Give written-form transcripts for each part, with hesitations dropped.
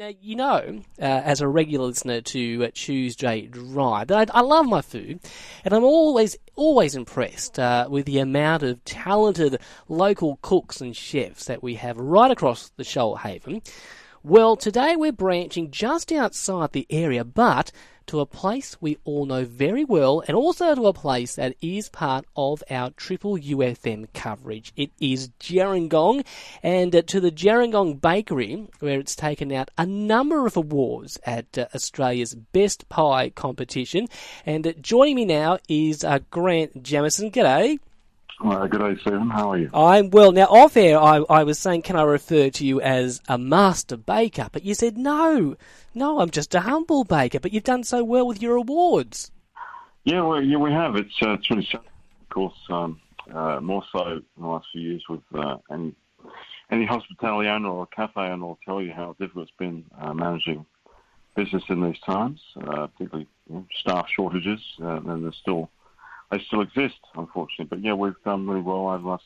Now, as a regular listener to Tuesday Drive, that I love my food, and I'm always impressed with the amount of talented local cooks and chefs that we have right across the Shoalhaven. Well, today we're branching just outside the area, but to a place we all know very well, and also to a place that is part of our Triple UFM coverage. It is Gerringong, and to the Gerringong Bakery, where it's taken out a number of awards at Australia's Best Pie competition. And joining me now is Grant Jamieson. G'day. Good day, Stephen. How are you? I'm well. Now, off air, I was saying, can I refer to you as a master baker? But you said, no, I'm just a humble baker. But you've done so well with your awards. Yeah, we have. It's really sad, of course, more so in the last few years with any hospitality owner or cafe owner will tell you how difficult it's been managing business in these times, particularly staff shortages, and they still exist, unfortunately. But yeah, we've done really well over the last.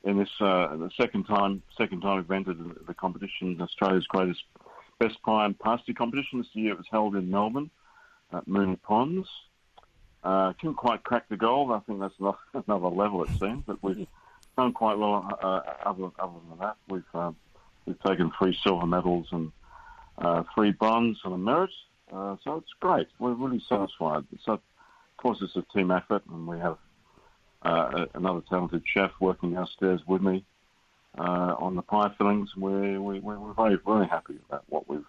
In this the second time we've entered the competition, Australia's greatest best pie and pasty competition. This year it was held in Melbourne at Moonee Ponds. Couldn't quite crack the gold. I think that's another level, it seems. But we've done quite well. Other than that, we've taken 3 silver medals and 3 bronze and a merit. So it's great. We're really satisfied. So, of course, it's a team effort, and we have another talented chef working downstairs with me on the pie fillings. We're very, very happy about what we've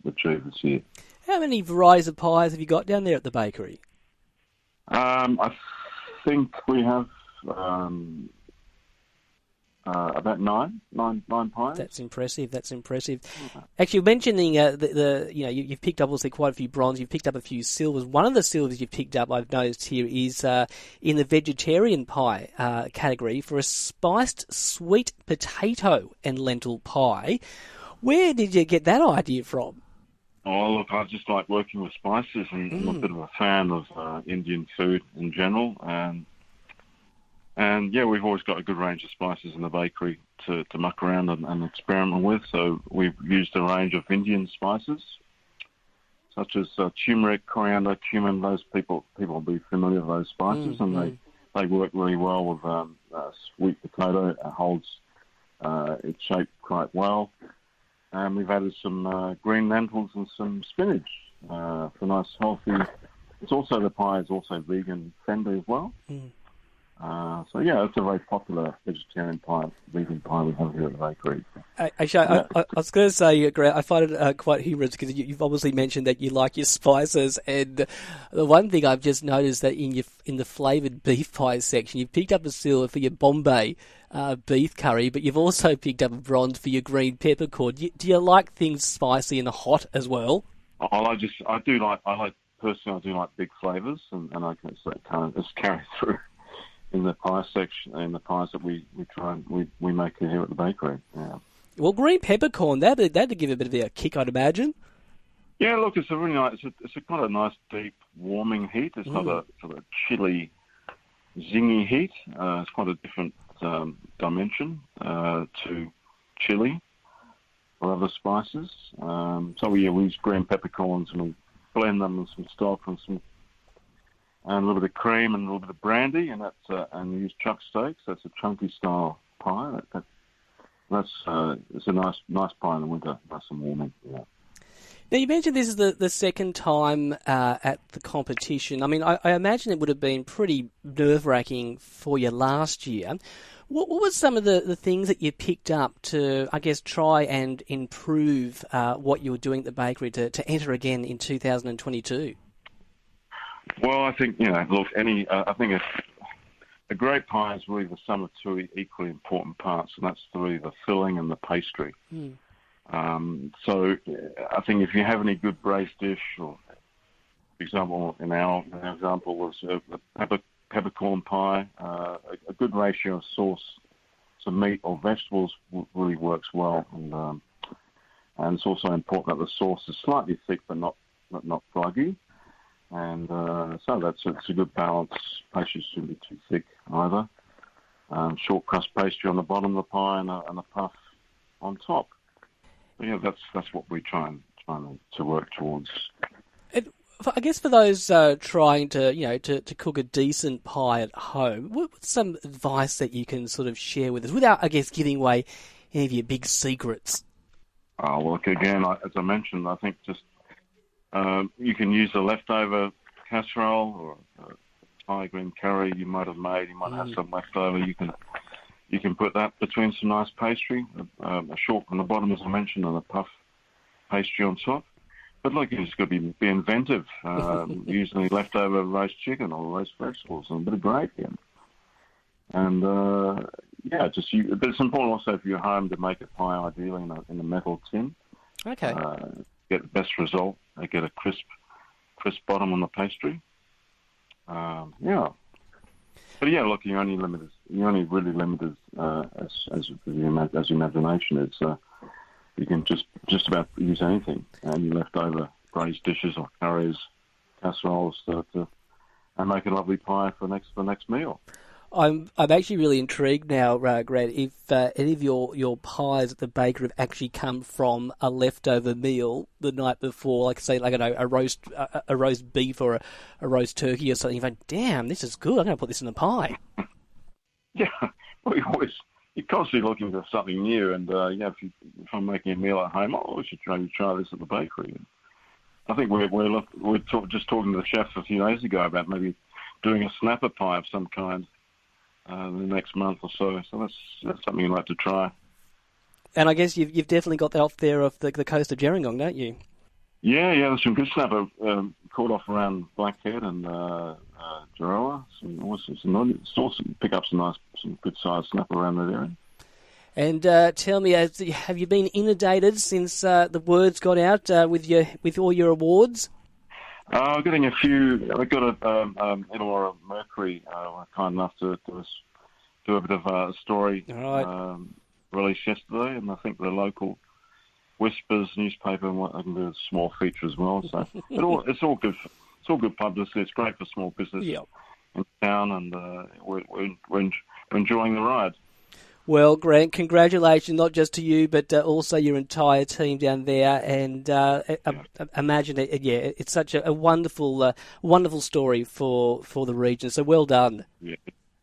achieved this year. How many varieties of pies have you got down there at the bakery? I think we have about nine pies. That's impressive. Actually, mentioning you've picked up obviously quite a few bronze. You've picked up a few silvers. One of the silvers you've picked up, I've noticed here, is in the vegetarian pie category for a spiced sweet potato and lentil pie. Where did you get that idea from? Oh, look, I just like working with spices, and I'm a bit of a fan of Indian food in general, and yeah, we've always got a good range of spices in the bakery to muck around and experiment with. So we've used a range of Indian spices, such as turmeric, coriander, cumin. Those people will be familiar with those spices, and they work really well with sweet potato. It holds its shape quite well. And we've added some green lentils and some spinach for nice healthy. The pie is also vegan friendly as well. So yeah, it's a very popular vegetarian pie, vegan pie we have here at the bakery. Actually, I was going to say, Grant, I find it quite humorous because you've obviously mentioned that you like your spices, and the one thing I've just noticed that in the flavoured beef pie section, you've picked up a silver for your Bombay beef curry, but you've also picked up a bronze for your green peppercorn. Do you like things spicy and hot as well? I do like big flavours, and I can kind of just carry through in the pie section, in the pies that we try and we make here at the bakery. Yeah. Well, green peppercorn, that'd give it a bit of a kick, I'd imagine. Yeah, look, it's a really nice. It's quite a nice, deep, warming heat. It's not a sort of chilly, zingy heat. It's quite a different dimension to chili or other spices. So we use green peppercorns and we blend them with some stock and a little bit of cream and a little bit of brandy, and we use chuck steaks. That's a chunky style pie. It's a nice pie in the winter, nice and warming. Yeah. Now, you mentioned this is the second time at the competition. I mean, I imagine it would have been pretty nerve-wracking for you last year. What were some of the things that you picked up to, I guess, try and improve what you were doing at the bakery to enter again in 2022? Well, I think, I think a great pie is really the sum of 2 equally important parts, and that's really the filling and the pastry. So I think if you have any good braised dish, or for example, in our example was the peppercorn pie, a good ratio of sauce to meat or vegetables really works well, and it's also important that the sauce is slightly thick but not flaggy. And so it's a good balance. Pastry shouldn't be too thick either. Short crust pastry on the bottom of the pie and a puff on top. yeah, that's what we trying to work towards. I guess for those trying to cook a decent pie at home, what's some advice that you can sort of share with us without, I guess, giving away any of your big secrets? Well, again, as I mentioned, I think just you can use a leftover casserole or a Thai green curry you might have made. You might have some leftover. You can put that between some nice pastry, a short on the bottom, as I mentioned, and a puff pastry on top. But look, you just got to be inventive. Using leftover roast chicken or roast vegetables and a bit of gravy. And but it's important also for your home to make a pie ideally in a metal tin. Okay. Get the best result. Get a crisp bottom on the pastry. But yeah, look, you're only really limited as your imagination is. You can just about use anything, and you leftover braised dishes or curries, casseroles, and make a lovely pie for the next meal. I'm actually really intrigued now, Grant, if any of your pies at the bakery have actually come from a leftover meal the night before, like say, like a roast beef or a roast turkey or something. You think, damn, this is good. I'm going to put this in a pie. Yeah, well, you're constantly looking for something new, and if I'm making a meal at home, we should try this at the bakery. I think we're just talking to the chef a few days ago about maybe doing a snapper pie of some kind. The next month or so. So that's something you'd like to try. And I guess you've definitely got that off there off the coast of Gerringong, don't you? Yeah, there's some good snapper caught off around Blackhead and Gerringong. Some pick up some good sized snapper around that area. And tell me, have you been inundated since the word's got out with all your awards? Getting a few. I got a Illawarra Mercury kind enough to do a bit of a story released yesterday, and I think the local Whispers newspaper I can do a small feature as well. So it's all good. It's all good publicity. It's great for small business in town, and we're enjoying the ride. Well, Grant, congratulations not just to you, but also your entire team down there. And imagine it. Yeah, it's such a wonderful story for the region. So well done. Yeah,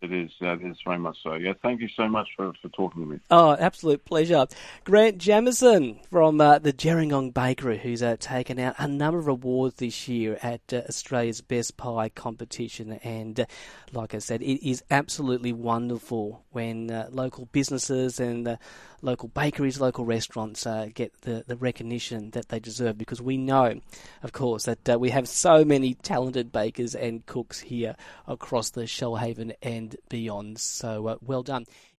it is. It is very much so. Yeah, thank you so much for talking to me. Oh, absolute pleasure. Grant Jamieson from the Gerringong Bakery, who's taken out a number of awards this year at Australia's Best Pie competition. And like I said, it is absolutely wonderful when local businesses and local bakeries, local restaurants get the recognition that they deserve, because we know, of course, that we have so many talented bakers and cooks here across the Shoalhaven and beyond. So well done.